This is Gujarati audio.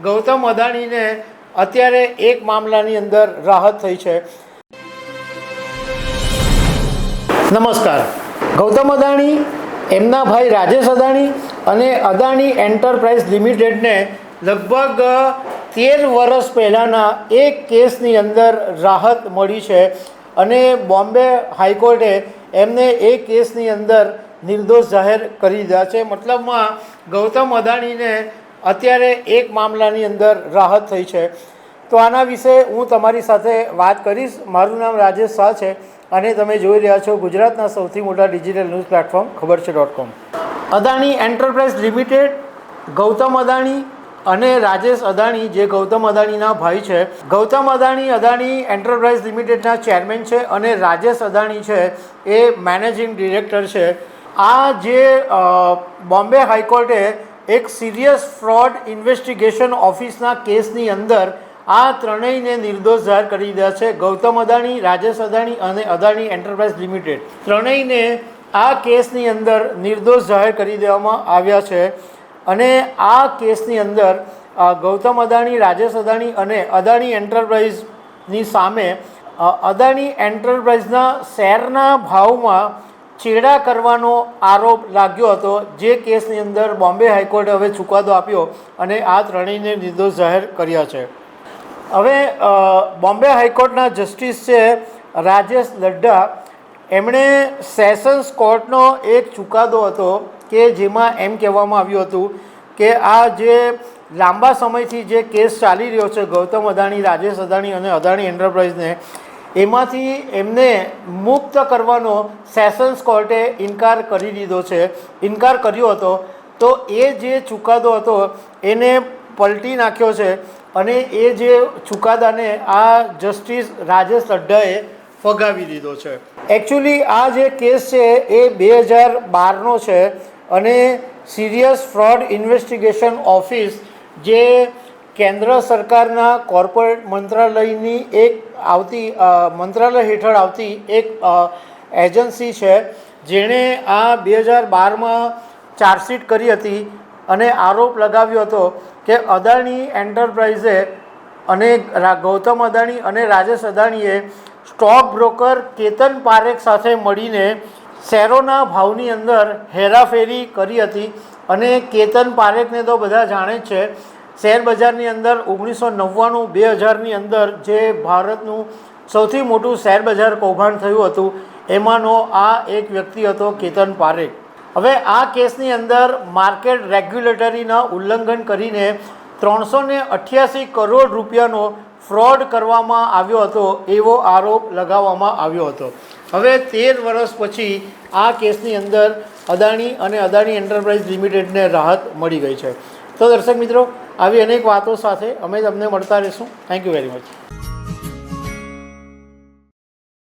ગૌતમ અદાણીને અત્યારે એક મામલાની અંદર રાહત થઈ છે। નમસ્કાર। ગૌતમ અદાણી, એમના ભાઈ રાજેશ અદાણી અને અદાણી એન્ટરપ્રાઇઝ લિમિટેડને લગભગ 13 વર્ષ પહેલાંના એક કેસની અંદર રાહત મળી છે અને બોમ્બે હાઈકોર્ટે એમને એ કેસની અંદર નિર્દોષ જાહેર કરી દીધા છે। મતલબમાં ગૌતમ અદાણીને અત્યારે એક મામલાની અંદર રાહત થઈ છે। તો આના વિશે હું તમારી સાથે વાત કરીશ। મારું નામ રાજેશ શાહ છે અને તમે જોઈ રહ્યા છો ગુજરાતના સૌથી મોટા ડિજિટલ ન્યૂઝ પ્લેટફોર્મ ખબરછે.com। અદાણી એન્ટરપ્રાઇઝ લિમિટેડ, ગૌતમ અદાણી અને રાજેશ અદાણી, જે ગૌતમ અદાણીના ભાઈ છે, ગૌતમ અદાણી અદાણી એન્ટરપ્રાઇઝ લિમિટેડના ચેરમેન છે અને રાજેશ અદાણી છે એ મેનેજિંગ ડિરેક્ટર છે। આ જે બોમ્બે હાઈકોર્ટે એક સિરિયસ ફ્રોડ ઇન્વેસ્ટિગેશન ઓફિસના કેસની અંદર આ ત્રણેયને નિર્દોષ જાહેર કરી દીધા છે। ગૌતમ અદાણી, રાજેશ અદાણી અને અદાણી એન્ટરપ્રાઇઝ લિમિટેડ ત્રણેયને આ કેસની અંદર નિર્દોષ જાહેર કરી દેવામાં આવ્યા છે અને આ કેસની અંદર ગૌતમ અદાણી, રાજેશ અદાણી અને અદાણી એન્ટરપ્રાઇઝની સામે અદાણી એન્ટરપ્રાઇઝના શેરના ભાવમાં ચેડા કરવાનો આરોપ લાગ્યો હતો, જે કેસની અંદર બોમ્બે હાઈકોર્ટે હવે ચુકાદો આપ્યો અને આ ત્રણેયને નિર્દોષ જાહેર કર્યા છે। હવે બોમ્બે હાઈકોર્ટના જસ્ટિસ છે રાજેશ લડ્ઢા, એમણે સેશન્સ કોર્ટનો એક ચુકાદો હતો કે જેમાં એમ કહેવામાં આવ્યું હતું કે આ જે લાંબા સમયથી જે કેસ ચાલી રહ્યો છે ગૌતમ અદાણી, રાજેશ અદાણી અને અદાણી એન્ટરપ્રાઇઝને, એમાંથી એમને મુક્ત કરવાનો સેશન્સ કોર્ટે ઇનકાર કરી દીધો છે, ઇનકાર કર્યો હતો। તો એ જે ચુકાદો હતો એને પલટી નાખ્યો છે અને એ જે ચુકાદાને આ જસ્ટિસ રાજેશ લડ્ઢાએ ફગાવી દીધો છે। એકચ્યુઅલી આ જે કેસ છે એ 2012નો છે અને સિરિયસ ફ્રોડ ઇન્વેસ્ટિગેશન ઓફિસ, જે કેન્દ્ર સરકારના કોર્પોરેટ મંત્રાલયની એક મંત્રાલય હેઠળ આવતી એક એજન્સી છે, જેણે આ 2012માં ચાર્જશીટ કરી હતી અને આરોપ લગાવ્યો હતો કે અદાણી એન્ટરપ્રાઇઝે અને ગૌતમ અદાણી અને રાજેશ અદાણીએ સ્ટોક બ્રોકર કેતન પારેખ સાથે મળીને શેરોના ભાવની અંદર હેરાફેરી કરી હતી। અને કેતન પારેખને તો બધા જાણે જ છે। શેર બજારની અંદર 1999-2000ની અંદર જે ભારતનું સૌથી મોટું શેર બજાર કૌભાંડ થયું હતું એમાંનો આ એક વ્યક્તિ હતો કેતન પારેખ। હવે આ કેસની અંદર માર્કેટ રેગ્યુલેટરીના ઉલ્લંઘન કરીને 388 કરોડ રૂપિયાનો ફ્રોડ કરવામાં આવ્યો હતો એવો આરોપ લગાવવામાં આવ્યો હતો। હવે 13 વર્ષ પછી આ કેસની અંદર અદાણી અને અદાણી એન્ટરપ્રાઇઝ લિમિટેડને રાહત મળી ગઈ છે। તો દર્શક મિત્રો, આવી અનેક વાતો સાથે અમે તમને મળતા રહીશું। Thank you very much.